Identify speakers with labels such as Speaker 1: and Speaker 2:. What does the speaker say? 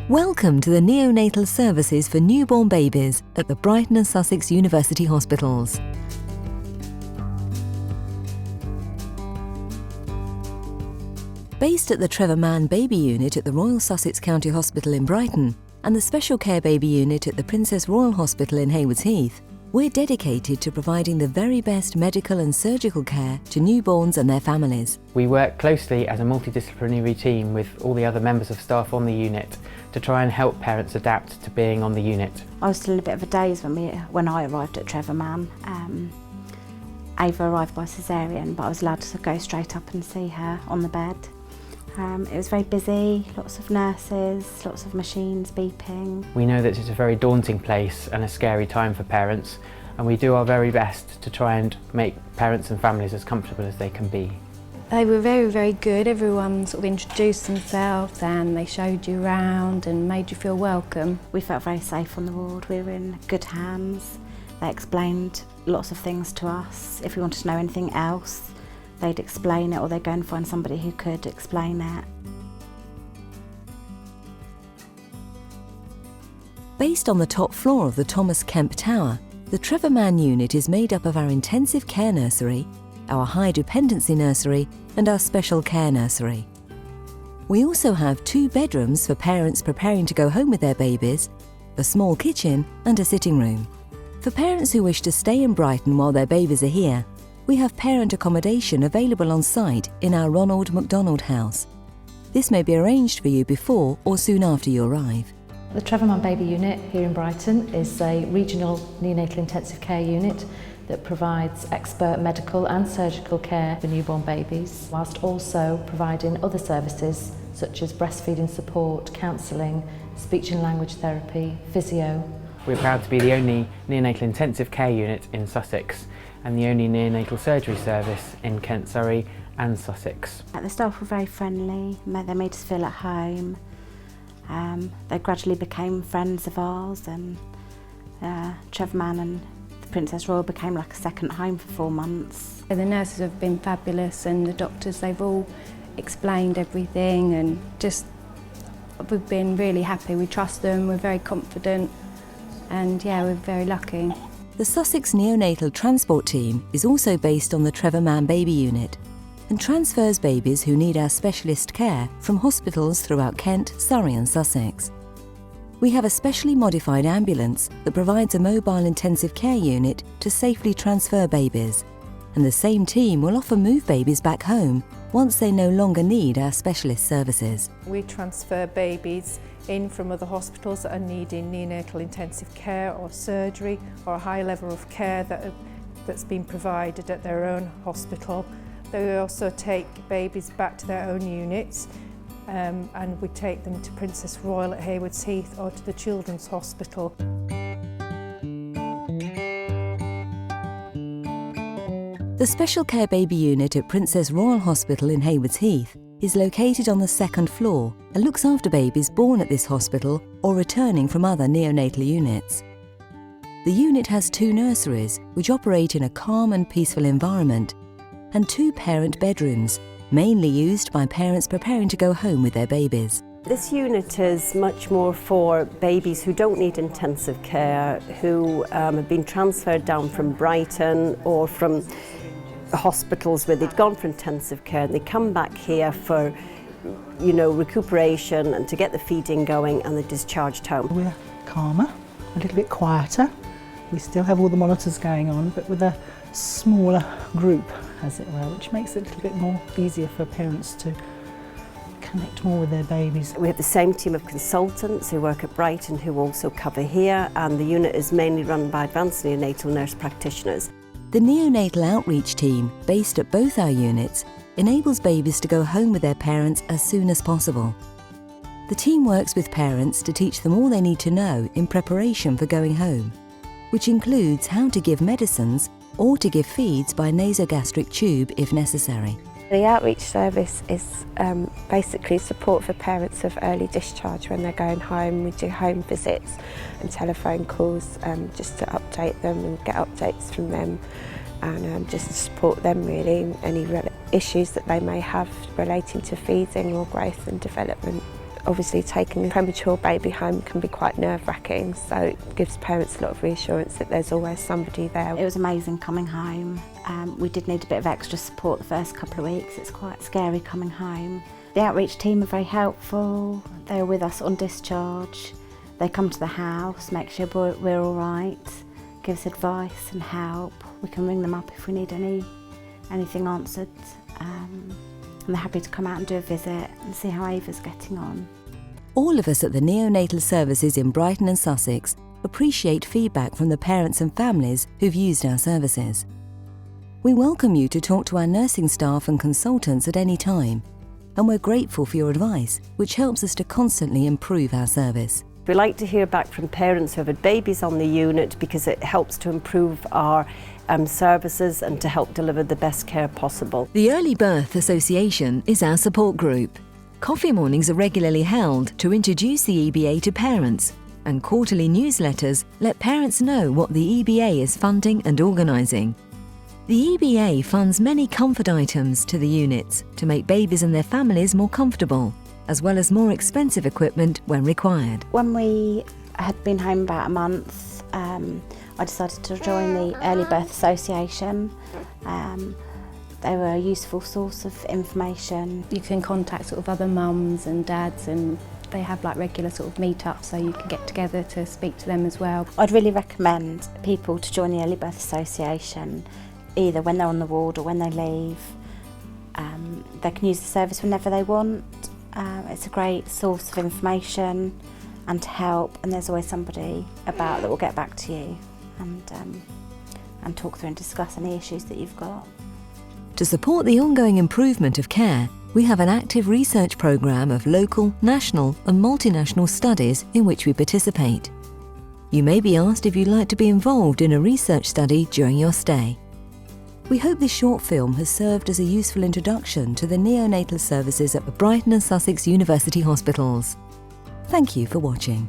Speaker 1: Welcome to the neonatal services for newborn babies at the Brighton and Sussex University Hospitals. Based at the Trevor Mann Baby Unit at the Royal Sussex County Hospital in Brighton and the Special Care Baby Unit at the Princess Royal Hospital in Haywards Heath, we're dedicated to providing the very best medical and surgical care to newborns and their families.
Speaker 2: We work closely as a multidisciplinary team with all the other members of staff on the unit to try and help parents adapt to being on the unit.
Speaker 3: I was still in a bit of a daze when I arrived at Trevor Mann. Ava arrived by caesarean, but I was allowed to go straight up and see her on the bed. It was very busy, lots of nurses, lots of machines beeping.
Speaker 2: We know that it's a very daunting place and a scary time for parents, and we do our very best to try and make parents and families as comfortable as they can be.
Speaker 4: They were very, very good. Everyone sort of introduced themselves and they showed you around and made you feel welcome.
Speaker 3: We felt very safe on the ward. We were in good hands. They explained lots of things to us. If we wanted to know anything else, they'd explain it, or they'd go and find somebody who could explain it.
Speaker 1: Based on the top floor of the Thomas Kemp Tower, the Trevor Mann unit is made up of our intensive care nursery, our high dependency nursery and our special care nursery. We also have 2 bedrooms for parents preparing to go home with their babies, a small kitchen and a sitting room. For parents who wish to stay in Brighton while their babies are here, we have parent accommodation available on site in our Ronald McDonald House. This may be arranged for you before or soon after you arrive.
Speaker 5: The Trevor Mann Baby Unit here in Brighton is a regional neonatal intensive care unit that provides expert medical and surgical care for newborn babies, whilst also providing other services such as breastfeeding support, counselling, speech and language therapy, physio.
Speaker 2: We're proud to be the only neonatal intensive care unit in Sussex and the only neonatal surgery service in Kent, Surrey and Sussex.
Speaker 3: The staff were very friendly. They made us feel at home. They gradually became friends of ours, and Trevor Mann and the Princess Royal became like a second home for 4 months.
Speaker 4: The nurses have been fabulous and the doctors, they've all explained everything, and just we've been really happy. We trust them, we're very confident, and yeah, we're very lucky.
Speaker 1: The Sussex Neonatal Transport Team is also based on the Trevor Mann Baby Unit and transfers babies who need our specialist care from hospitals throughout Kent, Surrey and Sussex. We have a specially modified ambulance that provides a mobile intensive care unit to safely transfer babies, and the same team will often move babies back home once they no longer need our specialist services.
Speaker 6: We transfer babies in from other hospitals that are needing neonatal intensive care or surgery or a high level of care that's been provided at their own hospital. They also take babies back to their own units, and we take them to Princess Royal at Haywards Heath or to the Children's Hospital.
Speaker 1: The Special Care Baby Unit at Princess Royal Hospital in Haywards Heath is located on the 2nd floor and looks after babies born at this hospital or returning from other neonatal units. The unit has 2 nurseries which operate in a calm and peaceful environment, and 2 parent bedrooms, mainly used by parents preparing to go home with their babies.
Speaker 7: This unit is much more for babies who don't need intensive care, who have been transferred down from Brighton or from hospitals where they'd gone for intensive care, and they come back here for, recuperation and to get the feeding going, and they're discharged home.
Speaker 8: We're calmer, a little bit quieter. We still have all the monitors going on, but with a smaller group, as it were, which makes it a little bit more easier for parents to connect more with their babies.
Speaker 7: We have the same team of consultants who work at Brighton who also cover here, and the unit is mainly run by advanced neonatal nurse practitioners.
Speaker 1: The neonatal outreach team, based at both our units, enables babies to go home with their parents as soon as possible. The team works with parents to teach them all they need to know in preparation for going home, which includes how to give medicines or to give feeds by nasogastric tube if necessary.
Speaker 9: The outreach service is basically support for parents of early discharge when they're going home. We do home visits and telephone calls just to update them and get updates from them, and just to support them really in any issues that they may have relating to feeding or growth and development. Obviously taking a premature baby home can be quite nerve-wracking, so it gives parents a lot of reassurance that there's always somebody there.
Speaker 3: It was amazing coming home. We did need a bit of extra support the first couple of weeks. It's quite scary coming home. The outreach team are very helpful. They are with us on discharge. They come to the house, make sure we're all right, give us advice and help. We can ring them up if we need anything answered. And they're happy to come out and do a visit and see how Ava's getting on.
Speaker 1: All of us at the neonatal services in Brighton and Sussex appreciate feedback from the parents and families who've used our services. We welcome you to talk to our nursing staff and consultants at any time, and we're grateful for your advice, which helps us to constantly improve our service.
Speaker 7: We like to hear back from parents who have had babies on the unit because it helps to improve our services and to help deliver the best care possible.
Speaker 1: The Early Birth Association is our support group. Coffee mornings are regularly held to introduce the EBA to parents, and quarterly newsletters let parents know what the EBA is funding and organising. The EBA funds many comfort items to the units to make babies and their families more comfortable, as well as more expensive equipment when required.
Speaker 3: When we had been home about a month, I decided to join the Early Birth Association. They were a useful source of information.
Speaker 4: You can contact sort of other mums and dads, and they have like regular sort of meetups, so you can get together to speak to them as well.
Speaker 3: I'd really recommend people to join the Early Birth Association, either when they're on the ward or when they leave. They can use the service whenever they want. It's a great source of information and to help, and there's always somebody about that will get back to you and talk through and discuss any issues that you've got.
Speaker 1: To support the ongoing improvement of care, we have an active research programme of local, national and multinational studies in which we participate. You may be asked if you'd like to be involved in a research study during your stay. We hope this short film has served as a useful introduction to the neonatal services at the Brighton and Sussex University Hospitals. Thank you for watching.